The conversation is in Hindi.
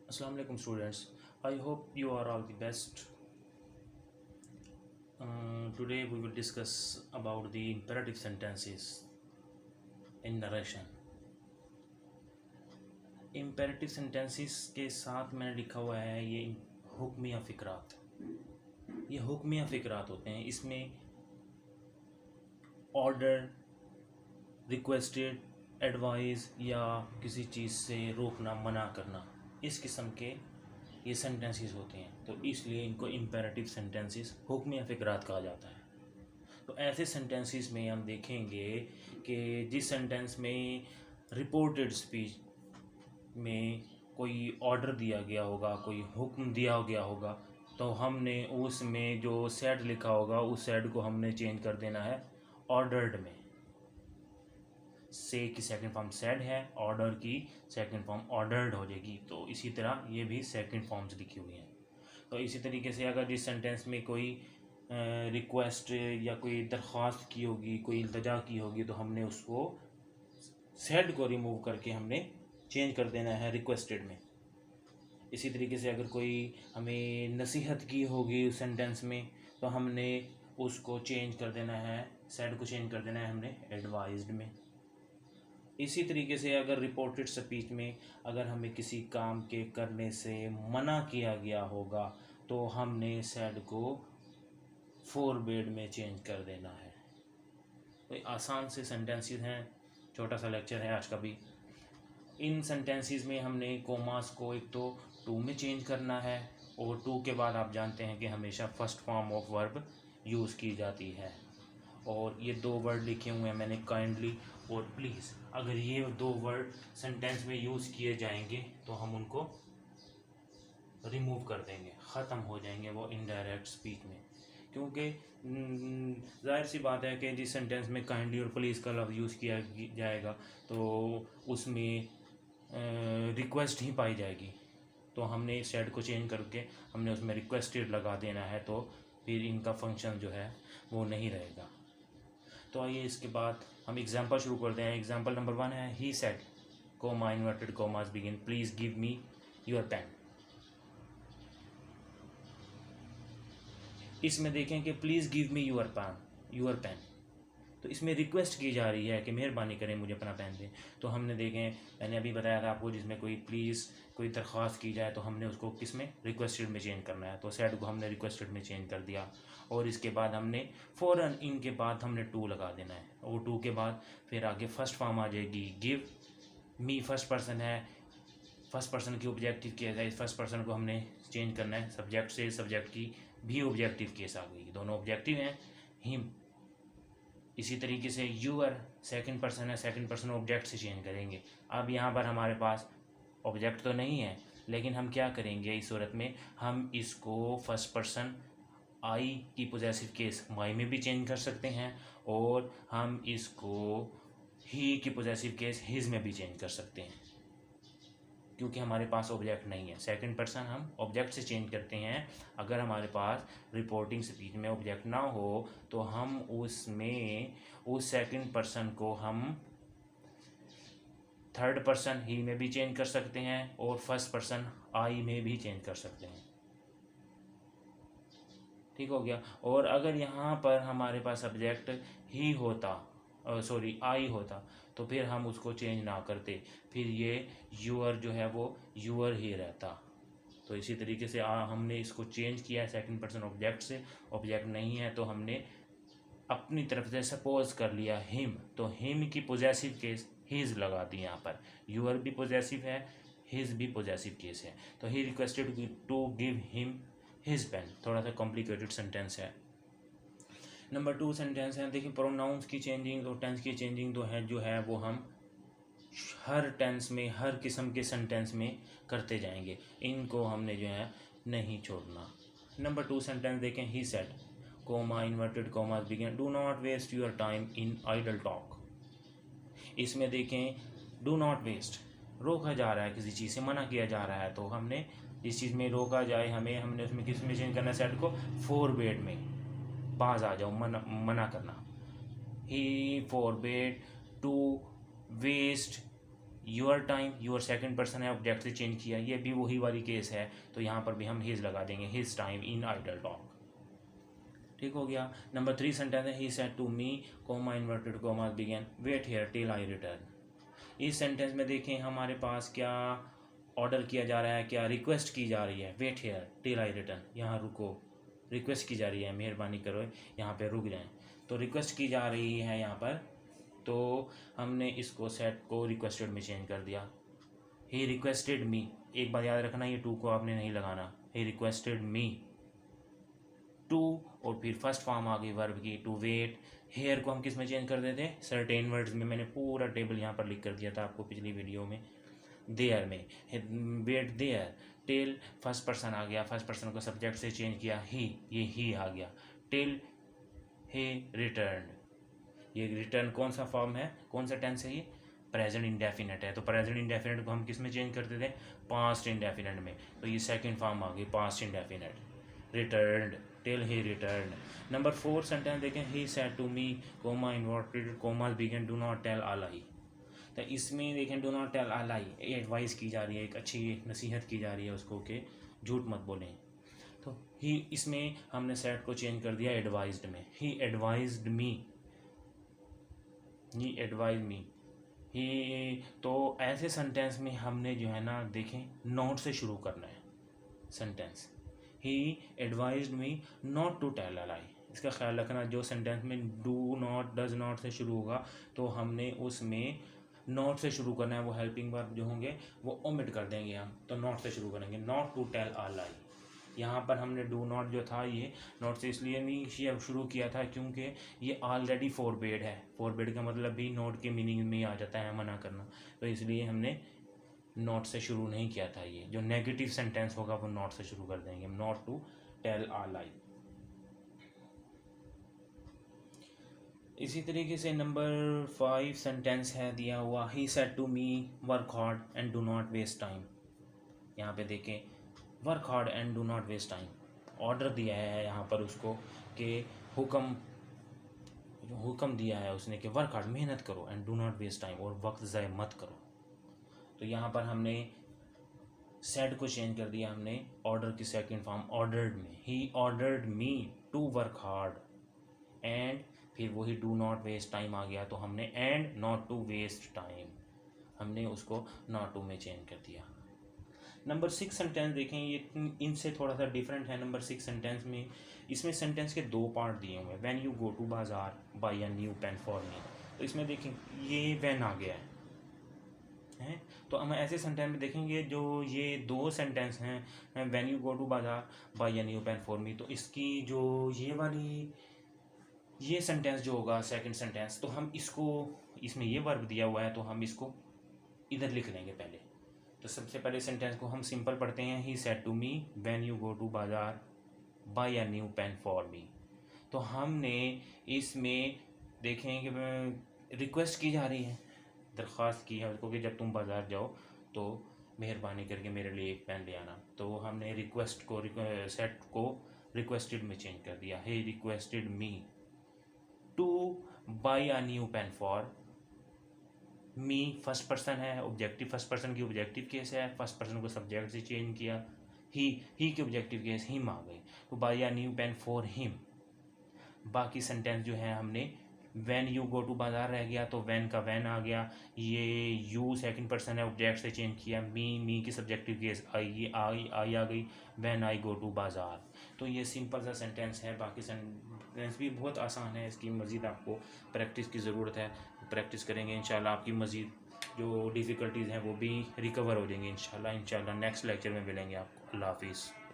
Assalamu alaikum students. I hope you are all the best. Today we will discuss about the imperative sentences in narration. Imperative sentences के साथ मैंने लिखा हुआ है ये हुक्मिया फ़िक्रात। ये हुक्मिया फ़िक्रात होते हैं। इसमें ऑर्डर, रिक्वेस्टेड, एडवाइस या किसी चीज़ से रोकना, मना करना, इस किस्म के ये सेंटेंसेस होते हैं। तो इसलिए इनको इम्पेरेटिव सेंटेंसेस, हुक्म या फ़िक्रात कहा जाता है। तो ऐसे सेंटेंसेस में हम देखेंगे कि जिस सेंटेंस में रिपोर्टेड स्पीच में कोई ऑर्डर दिया गया होगा, कोई हुक्म दिया गया होगा, तो हमने उसमें जो सेड लिखा होगा उस सेड को हमने चेंज कर देना है ऑर्डर्ड में। से की सेकंड फॉर्म सेड है, ऑर्डर की सेकंड फॉर्म ऑर्डर्ड हो जाएगी। तो इसी तरह ये भी सेकंड फॉर्म्स लिखी हुई हैं। तो इसी तरीके से अगर जिस सेंटेंस में कोई रिक्वेस्ट या कोई दरख्वास्त की होगी, कोई इल्तजा की होगी, तो हमने उसको सेड को रिमूव करके हमने चेंज कर देना है रिक्वेस्टेड में। इसी तरीके से अगर कोई हमें नसीहत की होगी उस सेंटेंस में, तो हमने उसको चेंज कर देना है, सेड को चेंज कर देना है हमने एडवाइज्ड में। इसी तरीके से अगर रिपोर्टेड स्पीच में अगर हमें किसी काम के करने से मना किया गया होगा, तो हमने सेड को फोरबेड में चेंज कर देना है। तो आसान से सेंटेंसेस हैं, छोटा सा लेक्चर है आज का भी। इन सेंटेंसेस में हमने कोमास को एक तो टू में चेंज करना है, और टू के बाद आप जानते हैं कि हमेशा first form of verb use की जाती है। और ये दो वर्ड लिखे हुए हैं मैंने, काइंडली और प्लीज़। अगर ये दो वर्ड सेंटेंस में यूज़ किए जाएंगे तो हम उनको रिमूव कर देंगे, ख़त्म हो जाएंगे वो इनडायरेक्ट स्पीच में। क्योंकि जाहिर सी बात है कि जिस सेंटेंस में काइंडली और प्लीज़ का लफ्ज़ यूज़ किया जाएगा तो उसमें रिक्वेस्ट ही पाई जाएगी। तो हमने इस सेड को चेंज करके हमने उसमें रिक्वेस्टेड लगा देना है, तो फिर इनका फंक्शन जो है वो नहीं रहेगा। तो आइए इसके बाद हम एग्जांपल शुरू करते हैं। एग्जांपल नंबर 1 है, he said comma inverted commas begin please give me your pen. इसमें देखें कि please give me your pen, तो इसमें रिक्वेस्ट की जा रही है कि मेहरबानी करें मुझे अपना पेन दें। तो हमने देखें, मैंने अभी बताया था आपको, जिसमें कोई प्लीज़ कोई दरख्वास्त की जाए तो हमने उसको किस में, रिक्वेस्टेड में चेंज करना है। तो सेड को हमने रिक्वेस्टेड में चेंज कर दिया, और इसके बाद हमने फ़ौरन इनके बाद हमने टू लगा देना है, और टू के बाद फिर आगे फर्स्ट फॉर्म आ जाएगी गिव मी। फर्स्ट पर्सन है, फर्स्ट पर्सन की ऑब्जेक्टिव केस है, इस फर्स्ट पर्सन को हमने चेंज करना है सब्जेक्ट से, सब्जेक्ट की भी ऑब्जेक्टिव केस आ गई, दोनों ऑब्जेक्टिव हैं। हिम, इसी तरीके से यूअर सेकंड पर्सन है, सेकंड पर्सन ऑब्जेक्ट से चेंज करेंगे। अब यहाँ पर हमारे पास ऑब्जेक्ट तो नहीं है, लेकिन हम क्या करेंगे इस सूरत में, हम इसको फर्स्ट पर्सन आई की पोजेसिव केस माई में भी चेंज कर सकते हैं, और हम इसको ही की पोजेसिव केस हिज में भी चेंज कर सकते हैं, क्योंकि हमारे पास ऑब्जेक्ट नहीं है। सेकंड पर्सन हम ऑब्जेक्ट से चेंज करते हैं। अगर हमारे पास रिपोर्टिंग स्पीच में ऑब्जेक्ट ना हो तो हम उसमें उस सेकंड पर्सन को हम थर्ड पर्सन ही में भी चेंज कर सकते हैं, और फर्स्ट पर्सन आई में भी चेंज कर सकते हैं। ठीक हो गया। और अगर यहाँ पर हमारे पास सब्जेक्ट ही होता, सॉरी आई होता, तो फिर हम उसको चेंज ना करते, फिर ये यूअर जो है वो यूअर ही रहता। तो इसी तरीके से हमने इसको चेंज किया है सेकंड पर्सन ऑब्जेक्ट से, ऑब्जेक्ट नहीं है तो हमने अपनी तरफ से सपोज कर लिया हिम, तो हिम की पोजेसिव केस हिज लगा दी। यहाँ पर यूअर भी पोजेसिव है, हिज भी पोजेसिव केस है। तो he requested to give him his pen. थोड़ा सा कॉम्प्लिकेटेड सेंटेंस है। नंबर 2 सेंटेंस है, देखिए प्रोनाउंस की चेंजिंग और टेंस की चेंजिंग जो है वो हम हर टेंस में, हर किस्म के सेंटेंस में करते जाएंगे, इनको हमने जो है नहीं छोड़ना। नंबर 2 सेंटेंस देखें, he said comma inverted comma begin do not waste your time in idle talk. इसमें देखें डू नॉट वेस्ट, रोका जा रहा है, किसी चीज़ से मना किया जा रहा है, तो हमने जिस चीज़ में रोका जाए हमने उसमें किस में चेंज करना है, सेड को फोरबेड में, बाज आ जाओ, मना करना। He forbade to waste your time, your second person है, ऑब्जेक्ट से चेंज किया, ये भी वही वाली केस है, तो यहाँ पर भी हम हिज लगा देंगे, his time in idle talk. ठीक हो गया। नंबर 3 सेंटेंस है, he said to me comma inverted comma began wait here till I return. इस सेंटेंस में देखें हमारे पास क्या ऑर्डर किया जा रहा है, क्या रिक्वेस्ट की जा रही है, wait here till I return, यहाँ रुको, रिक्वेस्ट की जा रही है, मेहरबानी करो यहाँ पे रुक जाएं। तो रिक्वेस्ट की जा रही है यहाँ पर, तो हमने इसको सेट को रिक्वेस्टेड में चेंज कर दिया। ही रिक्वेस्टेड मी, एक बार याद रखना ये टू को आपने नहीं लगाना, ही रिक्वेस्टेड मी टू, और फिर फर्स्ट फॉर्म आ गई वर्ब की टू वेट। हेयर को हम किस में चेंज कर देते, सर्टेन वर्ड्स में, मैंने पूरा टेबल यहाँ पर लिख कर दिया था आपको पिछली वीडियो में। देयर में wait there, till first person आ गया, फर्स्ट पर्सन को सब्जेक्ट से चेंज किया, ही, ये ही आ गया, टिल ही रिटर्न। ये रिटर्न कौन सा फॉर्म है, कौन सा टेंस है, ये प्रेजेंट इंडेफिनेट है, तो प्रेजेंट इंडेफिनेट को हम किस में चेंज करते थे, पास्ट इंडेफिनेट में, तो ये सेकंड फॉर्म आ गई past indefinite, returned, till he return. Number 4 sentence देखें, he said to me comma inverted commas begin do not tell a lie. तो इसमें देखें do not tell a lie, advice की जा रही है, एक अच्छी नसीहत की जा रही है उसको कि झूठ मत बोलें। तो ही, इसमें हमने सेड को चेंज कर दिया एडवाइज्ड में, ही एडवाइज्ड मी, ही एडवाइज मी, ही। तो ऐसे सेंटेंस में हमने जो है ना देखें नॉट से शुरू करना है sentence, he advised me not to tell a lie. इसका ख्याल रखना, जो सेंटेंस में डू नॉट डज नॉट से शुरू होगा तो हमने उसमें नॉट से शुरू करना है, वो हेल्पिंग वर्ब जो होंगे वो ओमिट कर देंगे हम, तो नॉट से शुरू करेंगे, नॉट टू टेल अ लाई। यहाँ पर हमने डू नॉट जो था ये नॉट से इसलिए नहीं शुरू किया था क्योंकि ये ऑलरेडी फोरबेड है, फोरबेड का मतलब भी नॉट के मीनिंग में आ जाता है मना करना, तो इसलिए हमने नॉट से शुरू नहीं किया था। ये जो नेगेटिव सेंटेंस होगा वो नॉट से शुरू कर देंगे, not to tell a lie. इसी तरीके से नंबर 5 सेंटेंस है दिया हुआ, he said to me work hard and do not waste time. यहाँ पे देखें work hard and do not waste time, order दिया है यहाँ पर उसको कि हुक्म दिया है उसने कि वर्क हार्ड, मेहनत करो, and do not waste time, और वक्त ज़ाय मत करो। तो यहाँ पर हमने सेड को चेंज कर दिया, हमने ऑर्डर की सेकंड फॉर्म ऑर्डर्ड में, he ordered me to work hard, and फिर वही डू नॉट वेस्ट टाइम आ गया, तो हमने and not to waste time, हमने उसको नॉट टू में चेंज कर दिया। नंबर 6 सेंटेंस देखें, ये इनसे थोड़ा सा डिफरेंट है। नंबर 6 सेंटेंस में, इसमें सेंटेंस के 2 पार्ट दिए हुए हैं, when you go to bazaar buy a new pen for me. तो इसमें देखें ये व्हेन आ गया है, तो हम ऐसे सेंटेंस में देखेंगे जो ये 2 सेंटेंस हैं, when you go to bazaar buy a new pen for me, तो इसकी जो ये सेंटेंस जो होगा सेकंड सेंटेंस, तो हम इसको, इसमें ये वर्ब दिया हुआ है तो हम इसको इधर लिख लेंगे पहले। तो सबसे पहले सेंटेंस को हम सिंपल पढ़ते हैं, he said to me when you go to bazaar buy a new pen for me. तो हमने इसमें देखें कि रिक्वेस्ट की जा रही है, दरख्वास्त की है उसको कि जब तुम बाज़ार जाओ तो मेहरबानी करके मेरे लिए एक पेन ले आना। तो हमने रिक्वेस्ट को सेट को रिक्वेस्टेड में चेंज कर दिया, he requested me to buy a new pen for me. First person है, ऑब्जेक्टिव फर्स्ट पर्सन की ऑब्जेक्टिव केस है, फर्स्ट पर्सन को सब्जेक्ट से चेंज किया, ही की ऑब्जेक्टिव केस हिम आ गई, तो buy a new pen for him. बाकी सेंटेंस जो है हमने व्हेन यू गो टू बाजार रह गया, तो व्हेन का व्हेन आ गया, ये यू सेकंड पर्सन है, ऑब्जेक्ट से चेंज किया, मी की सब्जेक्टिव केस आई आ गई, व्हेन आई गो टू बाजार। तो ये सिंपल सा सेंटेंस है, बाकी सेंटेंस भी बहुत आसान है, इसकी मज़ीद आपको प्रैक्टिस की ज़रूरत है। प्रैक्टिस करेंगे इंशाल्लाह आपकी मज़ीद जो डिफ़िकल्टीज़ हैं वो भी रिकवर हो जाएंगी इंशाल्लाह। नेक्स्ट लेक्चर में मिलेंगे आपको। अल्लाह हाफिज़।